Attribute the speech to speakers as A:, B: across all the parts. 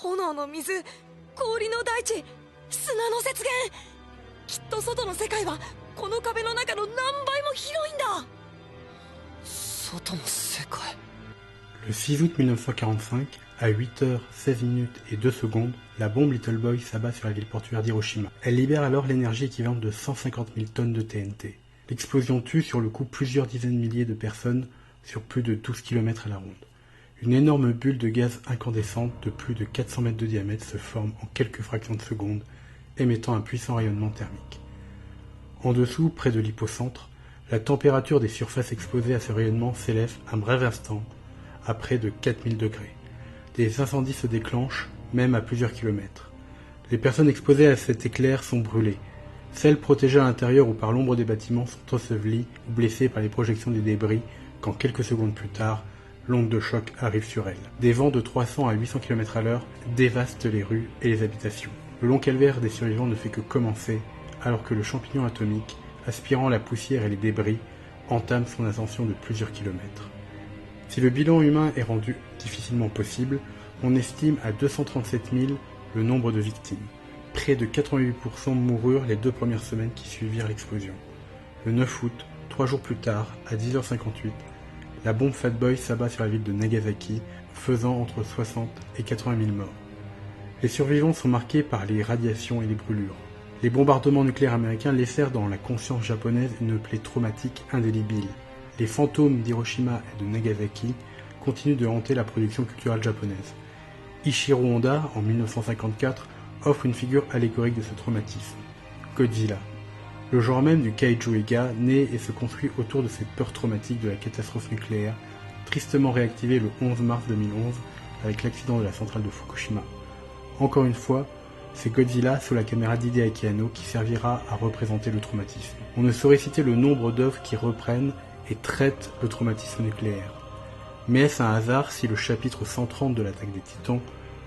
A: 炎の水、氷の大地、砂の雪原。きっと外の世界はこの壁の中の何倍も広いんだ。外の世界。
B: Le 6 août 1945, à 8h16 minutes et 2 secondes, la bombe Little Boy s'abat sur la ville portuaire d'Hiroshima. Elle libère alors l'énergie équivalente de 150 000 tonnes de TNT. L'explosion tue sur le coup plusieurs dizaines de milliers de personnes sur plus de 12 km à la ronde. Une énorme bulle de gaz incandescente de plus de 400 mètres de diamètre se forme en quelques fractions de secondes, émettant un puissant rayonnement thermique. En dessous, près de l'hypocentre, la température des surfaces exposées à ce rayonnement s'élève un bref instant à près de 4000 degrés. Des incendies se déclenchent, même à plusieurs kilomètres. Les personnes exposées à cet éclair sont brûlées. Celles protégées à l'intérieur ou par l'ombre des bâtiments sont ensevelies ou blessées par les projections des débris quand quelques secondes plus tard, l'onde de choc arrive sur elles. Des vents de 300 à 800 km à l'heure dévastent les rues et les habitations. Le long calvaire des survivants ne fait que commencer alors que le champignon atomique, aspirant la poussière et les débris, entame son ascension de plusieurs kilomètres. Si le bilan humain est rendu difficilement possible, on estime à 237 000 le nombre de victimes. Près de 88% moururent les 2 premières semaines qui suivirent l'explosion. Le 9 août, 3 jours plus tard, à 10h58, la bombe Fat Boy s'abat sur la ville de Nagasaki, faisant entre 60 et 80 000 morts. Les survivants sont marqués par les radiations et les brûlures. Les bombardements nucléaires américains laissèrent dans la conscience japonaise une plaie traumatique indélébile. Les fantômes d'Hiroshima et de Nagasaki continuent de hanter la production culturelle japonaise. Ishiro Honda, en 1954, offre une figure allégorique de ce traumatisme, Godzilla. Le genre même du kaiju Eiga naît et se construit autour de cette peur traumatique de la catastrophe nucléaire, tristement réactivée le 11 mars 2011 avec l'accident de la centrale de Fukushima. Encore une fois, c'est Godzilla sous la caméra d'Hideaki Anno qui servira à représenter le traumatisme. On ne saurait citer le nombre d'œuvres qui reprennent et traitent le traumatisme nucléaire. Mais est-ce un hasard si le chapitre 130 de l'attaque des Titans,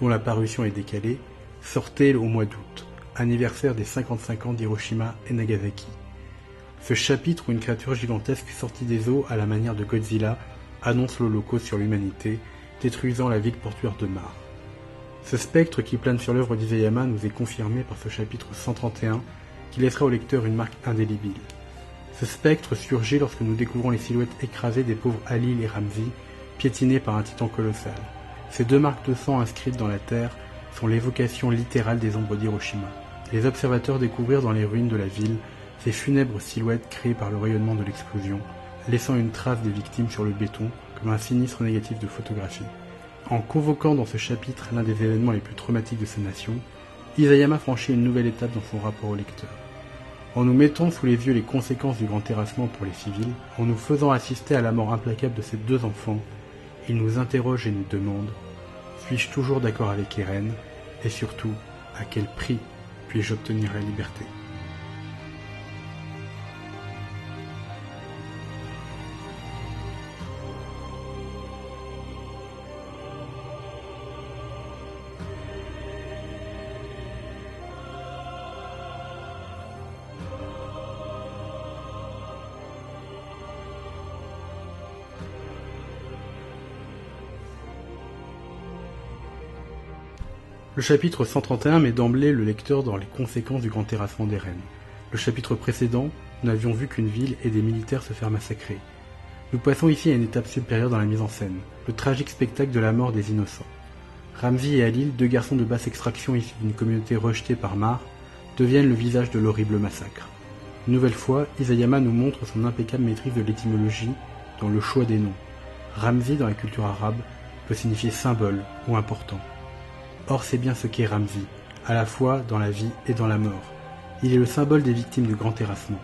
B: dont la parution est décalée, sortait au mois d'août, anniversaire des 55 ans d'Hiroshima et Nagasaki. Ce chapitre où une créature gigantesque sortie des eaux à la manière de Godzilla annonce l'holocauste sur l'humanité, détruisant la ville portuaire de Mare. Ce spectre qui plane sur l'œuvre d'Isayama nous est confirmé par ce chapitre 131 qui laissera au lecteur une marque indélébile. Ce spectre surgit lorsque nous découvrons les silhouettes écrasées des pauvres Halil et Ramzi, piétinés par un titan colossal. Ces 2 marques de sang inscrites dans la terre sont l'évocation littérale des ombres d'Hiroshima. Les observateurs découvrirent dans les ruines de la ville ces funèbres silhouettes créées par le rayonnement de l'explosion, laissant une trace des victimes sur le béton comme un sinistre négatif de photographie. En convoquant dans ce chapitre l'un des événements les plus traumatiques de sa nation, Isayama franchit une nouvelle étape dans son rapport au lecteur. En nous mettant sous les yeux les conséquences du grand terrassement pour les civils, en nous faisant assister à la mort implacable de ces 2 enfants, il nous interroge et nous demande « Suis-je toujours d'accord avec Eren ? Et surtout, à quel prix puis-je obtenir la liberté ?» Le chapitre 131 met d'emblée le lecteur dans les conséquences du grand terrassement d'Eren. Le chapitre précédent, nous n'avions vu qu'une ville et des militaires se faire massacrer. Nous passons ici à une étape supérieure dans la mise en scène, le tragique spectacle de la mort des innocents. Ramzi et Halil, 2 garçons de basse extraction issus d'une communauté rejetée par Mare, deviennent le visage de l'horrible massacre. Une nouvelle fois, Isayama nous montre son impeccable maîtrise de l'étymologie dans le choix des noms. Ramzi, dans la culture arabe, peut signifier symbole ou important. Or c'est bien ce qu'est Ramzi, à la fois dans la vie et dans la mort. Il est le symbole des victimes du grand terrassement.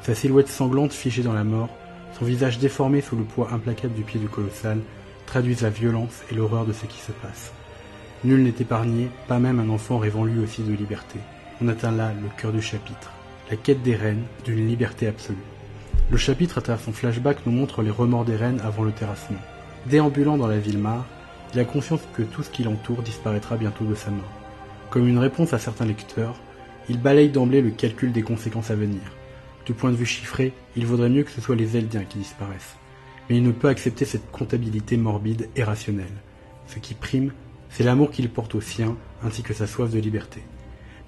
B: Sa silhouette sanglante figée dans la mort, son visage déformé sous le poids implacable du pied du colossal, traduisent la violence et l'horreur de ce qui se passe. Nul n'est épargné, pas même un enfant rêvant lui aussi de liberté. On atteint là le cœur du chapitre, la quête d'Eren d'une liberté absolue. Le chapitre, à travers son flashback, nous montre les remords d'Eren avant le terrassement. Déambulant dans la ville Mare, il a conscience que tout ce qui l'entoure disparaîtra bientôt de sa main. Comme une réponse à certains lecteurs, il balaye d'emblée le calcul des conséquences à venir. Du point de vue chiffré, il vaudrait mieux que ce soit les Eldiens qui disparaissent. Mais il ne peut accepter cette comptabilité morbide et rationnelle. Ce qui prime, c'est l'amour qu'il porte aux siens, ainsi que sa soif de liberté.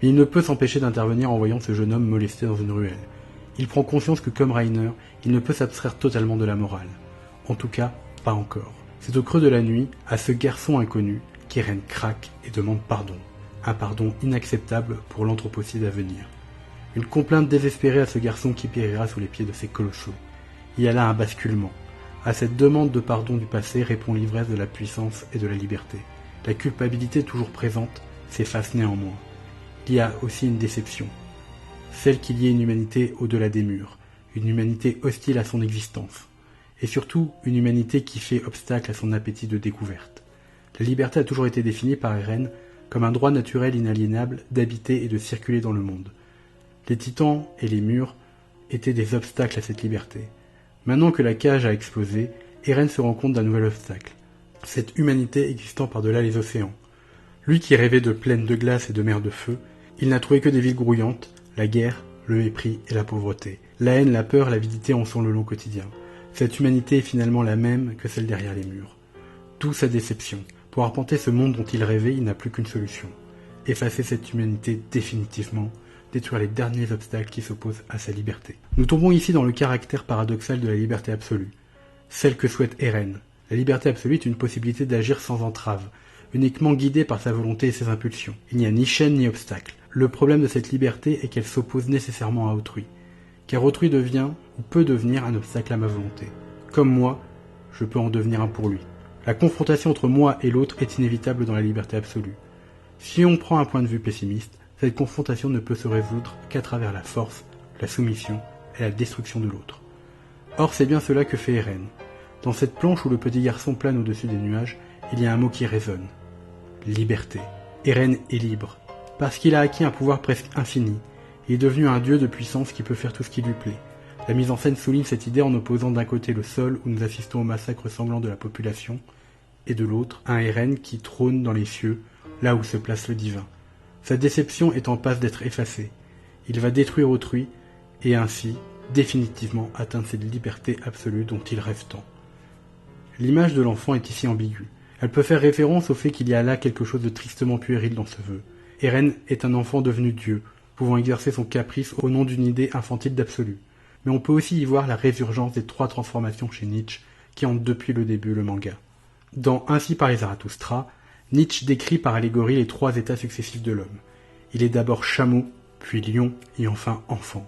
B: Mais il ne peut s'empêcher d'intervenir en voyant ce jeune homme molesté dans une ruelle. Il prend conscience que comme Reiner, il ne peut s'abstraire totalement de la morale. En tout cas, pas encore. C'est au creux de la nuit, à ce garçon inconnu, qu'Eren craque et demande pardon. Un pardon inacceptable pour l'anthropocide à venir. Une complainte désespérée à ce garçon qui périra sous les pieds de ces colossaux. Il y a là un basculement. À cette demande de pardon du passé répond l'ivresse de la puissance et de la liberté. La culpabilité toujours présente s'efface néanmoins. Il y a aussi une déception. Celle qu'il y ait une humanité au-delà des murs, une humanité hostile à son existence. Et surtout, une humanité qui fait obstacle à son appétit de découverte. La liberté a toujours été définie par Eren comme un droit naturel inaliénable d'habiter et de circuler dans le monde. Les titans et les murs étaient des obstacles à cette liberté. Maintenant que la cage a explosé, Eren se rend compte d'un nouvel obstacle. Cette humanité existant par-delà les océans. Lui qui rêvait de plaines de glace et de mers de feu, il n'a trouvé que des villes grouillantes, la guerre, le mépris et la pauvreté. La haine, la peur, l'avidité en sont le lot quotidien. Cette humanité est finalement la même que celle derrière les murs. D'où sa déception. Pour arpenter ce monde dont il rêvait, il n'a plus qu'une solution. Effacer cette humanité définitivement, détruire les derniers obstacles qui s'opposent à sa liberté. Nous tombons ici dans le caractère paradoxal de la liberté absolue. Celle que souhaite Eren. La liberté absolue est une possibilité d'agir sans entrave, uniquement guidée par sa volonté et ses impulsions. Il n'y a ni chaîne ni obstacle. Le problème de cette liberté est qu'elle s'oppose nécessairement à autrui, car autrui devient ou peut devenir un obstacle à ma volonté. Comme moi, je peux en devenir un pour lui. La confrontation entre moi et l'autre est inévitable dans la liberté absolue. Si on prend un point de vue pessimiste, cette confrontation ne peut se résoudre qu'à travers la force, la soumission et la destruction de l'autre. Or, c'est bien cela que fait Eren. Dans cette planche où le petit garçon plane au-dessus des nuages, il y a un mot qui résonne. Liberté. Eren est libre. Parce qu'il a acquis un pouvoir presque infini, il est devenu un dieu de puissance qui peut faire tout ce qui lui plaît. La mise en scène souligne cette idée en opposant d'un côté le sol où nous assistons au massacre sanglant de la population, et de l'autre, un Eren qui trône dans les cieux, là où se place le divin. Sa déception est en passe d'être effacée. Il va détruire autrui, et ainsi, définitivement, atteindre cette liberté absolue dont il rêve tant. L'image de l'enfant est ici ambiguë. Elle peut faire référence au fait qu'il y a là quelque chose de tristement puéril dans ce vœu. Eren est un enfant devenu Dieu, pouvant exercer son caprice au nom d'une idée infantile d'absolu. Mais on peut aussi y voir la résurgence des 3 transformations chez Nietzsche qui hantent depuis le début le manga. Dans Ainsi parlait Zarathustra, Nietzsche décrit par allégorie les 3 états successifs de l'homme. Il est d'abord chameau, puis lion et enfin enfant.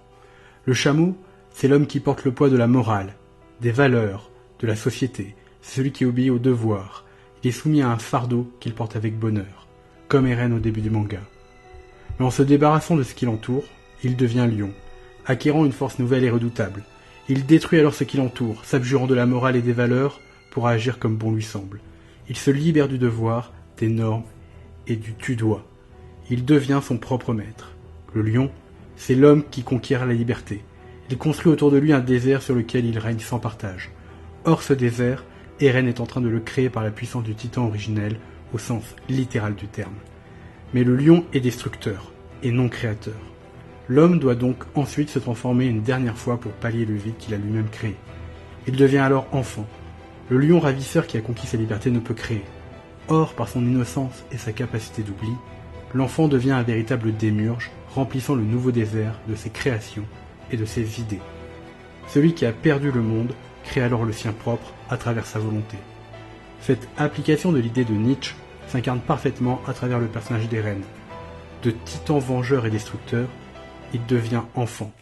B: Le chameau, c'est l'homme qui porte le poids de la morale, des valeurs, de la société. C'est celui qui obéit au devoir. Il est soumis à un fardeau qu'il porte avec bonheur, comme Eren au début du manga. Mais en se débarrassant de ce qui l'entoure, il devient lion, acquérant une force nouvelle et redoutable. Il détruit alors ce qui l'entoure, s'abjurant de la morale et des valeurs pour agir comme bon lui semble. Il se libère du devoir, des normes et du tu-dois. Il devient son propre maître. Le lion, c'est l'homme qui conquiert la liberté. Il construit autour de lui un désert sur lequel il règne sans partage. Or ce désert, Eren est en train de le créer par la puissance du titan originel, au sens littéral du terme. Mais le lion est destructeur, et non créateur. L'homme doit donc ensuite se transformer une dernière fois pour pallier le vide qu'il a lui-même créé. Il devient alors enfant. Le lion ravisseur qui a conquis sa liberté ne peut créer. Or, par son innocence et sa capacité d'oubli, l'enfant devient un véritable démiurge, remplissant le nouveau désert de ses créations et de ses idées. Celui qui a perdu le monde crée alors le sien propre à travers sa volonté. Cette application de l'idée de Nietzsche s'incarne parfaitement à travers le personnage d'Eren. De titan vengeur et destructeur, il devient enfant.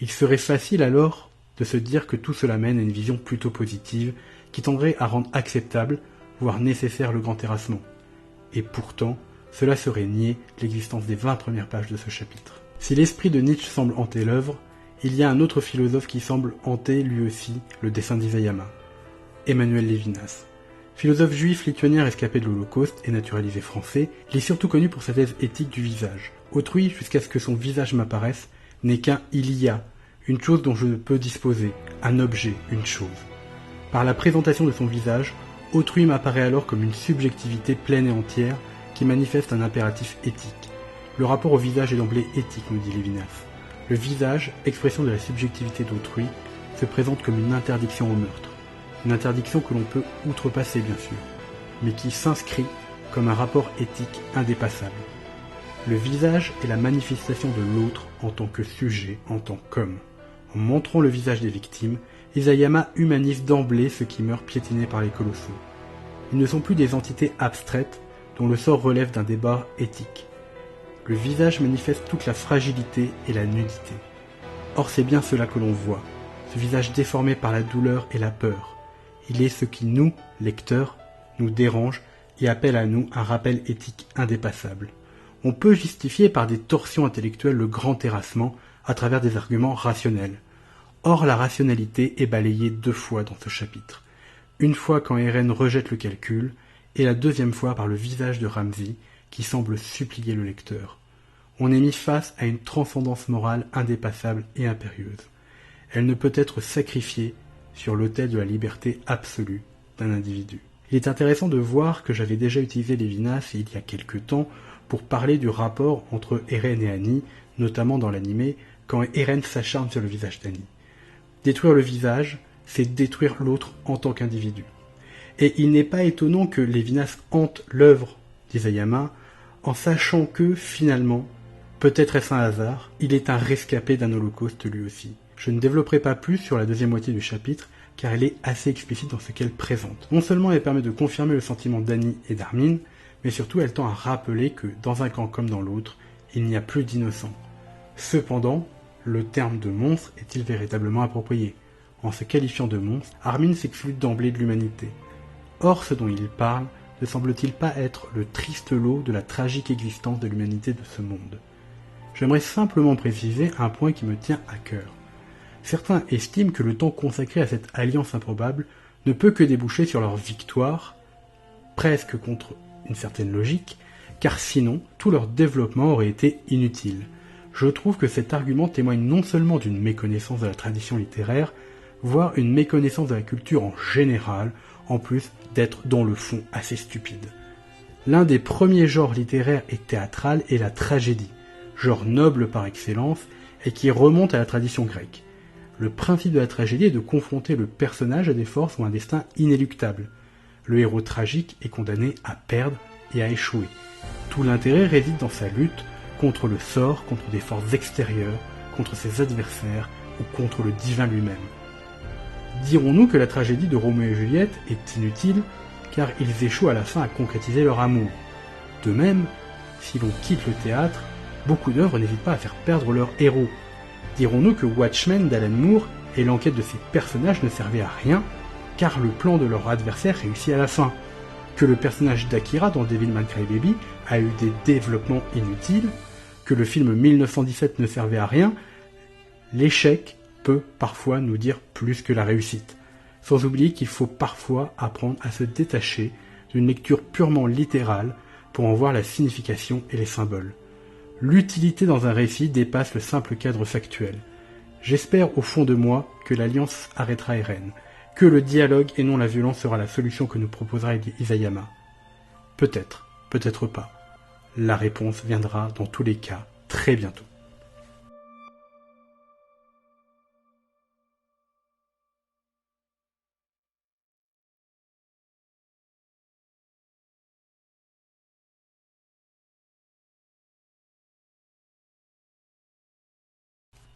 B: Il serait facile alors de se dire que tout cela mène à une vision plutôt positive qui tendrait à rendre acceptable, voire nécessaire le grand terrassement. Et pourtant, cela serait nier l'existence des 20 premières pages de ce chapitre. Si l'esprit de Nietzsche semble hanter l'œuvre, il y a un autre philosophe qui semble hanter lui aussi le dessin d'Isayama, Emmanuel Lévinas. Philosophe juif lituanien rescapé de l'Holocauste et naturalisé français, il est surtout connu pour sa thèse éthique du visage. Autrui, jusqu'à ce que son visage m'apparaisse, n'est qu'un il y a, une chose dont je ne peux disposer, un objet, une chose. Par la présentation de son visage, autrui m'apparaît alors comme une subjectivité pleine et entière qui manifeste un impératif éthique. Le rapport au visage est d'emblée éthique, nous dit Lévinas. Le visage, expression de la subjectivité d'autrui, se présente comme une interdiction au meurtre. Une interdiction que l'on peut outrepasser, bien sûr, mais qui s'inscrit comme un rapport éthique indépassable. Le visage est la manifestation de l'autre en tant que sujet, en tant qu'homme. En montrant le visage des victimes, Isayama humanise d'emblée ceux qui meurent piétinés par les colossaux. Ils ne sont plus des entités abstraites dont le sort relève d'un débat éthique. Le visage manifeste toute la fragilité et la nudité. Or c'est bien cela que l'on voit, ce visage déformé par la douleur et la peur. Il est ce qui nous, lecteurs, nous dérange et appelle à nous un rappel éthique indépassable. On peut justifier par des torsions intellectuelles le grand terrassement à travers des arguments rationnels. Or la rationalité est balayée 2 fois dans ce chapitre. Une fois quand Eren rejette le calcul, et la 2e fois par le visage de Ramsey qui semble supplier le lecteur. On est mis face à une transcendance morale indépassable et impérieuse. Elle ne peut être sacrifiée sur l'autel de la liberté absolue d'un individu. Il est intéressant de voir que j'avais déjà utilisé Lévinas il y a quelque temps pour parler du rapport entre Eren et Annie, notamment dans l'animé, quand Eren s'acharne sur le visage d'Annie. Détruire le visage, c'est détruire l'autre en tant qu'individu. Et il n'est pas étonnant que Lévinas hante l'œuvre d'Isayama en sachant que, finalement, peut-être est-ce un hasard, il est un rescapé d'un holocauste lui aussi. Je ne développerai pas plus sur la 2e moitié du chapitre, car elle est assez explicite dans ce qu'elle présente. Non seulement elle permet de confirmer le sentiment d'Annie et d'Armin, mais surtout elle tend à rappeler que, dans un camp comme dans l'autre, il n'y a plus d'innocents. Cependant, le terme de monstre est-il véritablement approprié ? En se qualifiant de monstre, Armin s'exclut d'emblée de l'humanité. Or, ce dont il parle ne semble-t-il pas être le triste lot de la tragique existence de l'humanité de ce monde ? J'aimerais simplement préciser un point qui me tient à cœur. Certains estiment que le temps consacré à cette alliance improbable ne peut que déboucher sur leur victoire, presque contre une certaine logique, car sinon tout leur développement aurait été inutile. Je trouve que cet argument témoigne non seulement d'une méconnaissance de la tradition littéraire, voire une méconnaissance de la culture en général, en plus d'être dans le fond assez stupide. L'un des premiers genres littéraires et théâtral est la tragédie, genre noble par excellence et qui remonte à la tradition grecque. Le principe de la tragédie est de confronter le personnage à des forces ou un destin inéluctable. Le héros tragique est condamné à perdre et à échouer. Tout l'intérêt réside dans sa lutte contre le sort, contre des forces extérieures, contre ses adversaires ou contre le divin lui-même. Dirons-nous que la tragédie de Roméo et Juliette est inutile, car ils échouent à la fin à concrétiser leur amour. De même, si l'on quitte le théâtre, beaucoup d'œuvres n'hésitent pas à faire perdre leur héros. Dirons-nous que Watchmen d'Alan Moore et l'enquête de ses personnages ne servaient à rien, car le plan de leur adversaire réussit à la fin. Que le personnage d'Akira dans Devilman Crybaby a eu des développements inutiles, que le film 1917 ne servait à rien, l'échec peut parfois nous dire plus que la réussite. Sans oublier qu'il faut parfois apprendre à se détacher d'une lecture purement littérale pour en voir la signification et les symboles. L'utilité dans un récit dépasse le simple cadre factuel. J'espère au fond de moi que l'Alliance arrêtera Eren, que le dialogue et non la violence sera la solution que nous proposera Isayama. Peut-être, peut-être pas. La réponse viendra dans tous les cas très bientôt.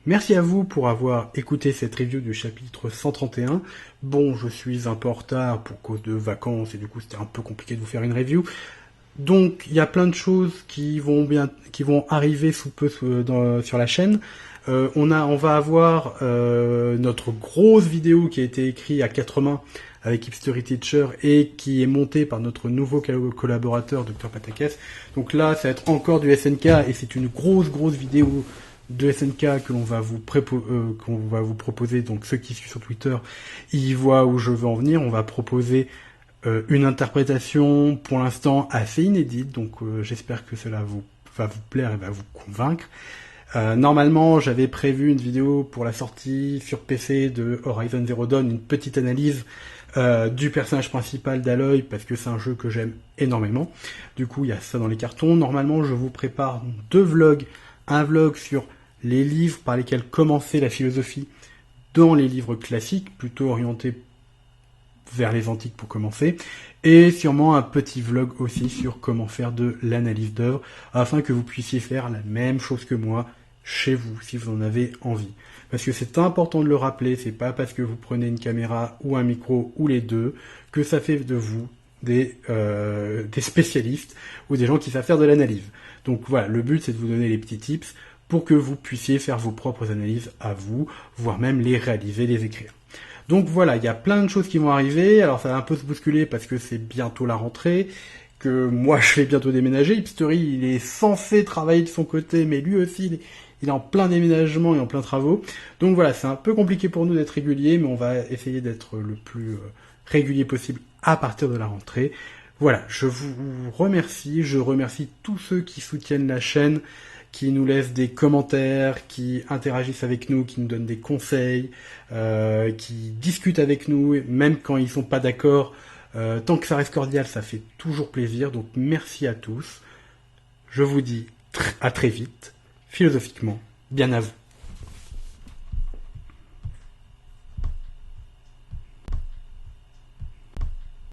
B: Merci à vous pour avoir écouté cette review du chapitre 131. Bon, je suis un peu en retard pour cause de vacances et du coup c'était un peu compliqué de vous faire une review. Donc il y a plein de choses qui vont arriver sous peu sur la chaîne. On va avoir notre grosse vidéo qui a été écrite à 4 mains avec Hipstery Teacher et qui est montée par notre nouveau collaborateur Dr Patakès. Donc là ça va être encore du SNK et c'est une grosse vidéo de SNK que l'on va vous proposer. Donc ceux qui suivent sur Twitter, ils voient où je veux en venir. On va proposer une interprétation pour l'instant assez inédite, donc j'espère que cela va vous plaire et va vous convaincre. Normalement, j'avais prévu une vidéo pour la sortie sur PC de Horizon Zero Dawn, une petite analyse du personnage principal d'Aloy, parce que c'est un jeu que j'aime énormément. Du coup, il y a ça dans les cartons. Normalement, je vous prépare 2 vlogs. Un vlog sur les livres par lesquels commencer la philosophie dans les livres classiques, plutôt orientés vers les antiques pour commencer, et sûrement un petit vlog aussi sur comment faire de l'analyse d'œuvre, afin que vous puissiez faire la même chose que moi chez vous, si vous en avez envie. Parce que c'est important de le rappeler, c'est pas parce que vous prenez une caméra ou un micro ou les deux que ça fait de vous des spécialistes ou des gens qui savent faire de l'analyse. Donc voilà, le but c'est de vous donner les petits tips pour que vous puissiez faire vos propres analyses à vous, voire même les réaliser, les écrire. Donc voilà, il y a plein de choses qui vont arriver, alors ça va un peu se bousculer parce que c'est bientôt la rentrée, que moi je vais bientôt déménager, Hipstery il est censé travailler de son côté, mais lui aussi il est en plein déménagement et en plein travaux, donc voilà, c'est un peu compliqué pour nous d'être réguliers, mais on va essayer d'être le plus régulier possible à partir de la rentrée. Voilà, je vous remercie, je remercie tous ceux qui soutiennent la chaîne, qui nous laissent des commentaires, qui interagissent avec nous, qui nous donnent des conseils, qui discutent avec nous, même quand ils sont pas d'accord. Tant que ça reste cordial, ça fait toujours plaisir. Donc merci à tous. Je vous dis à très vite, philosophiquement, bien à vous.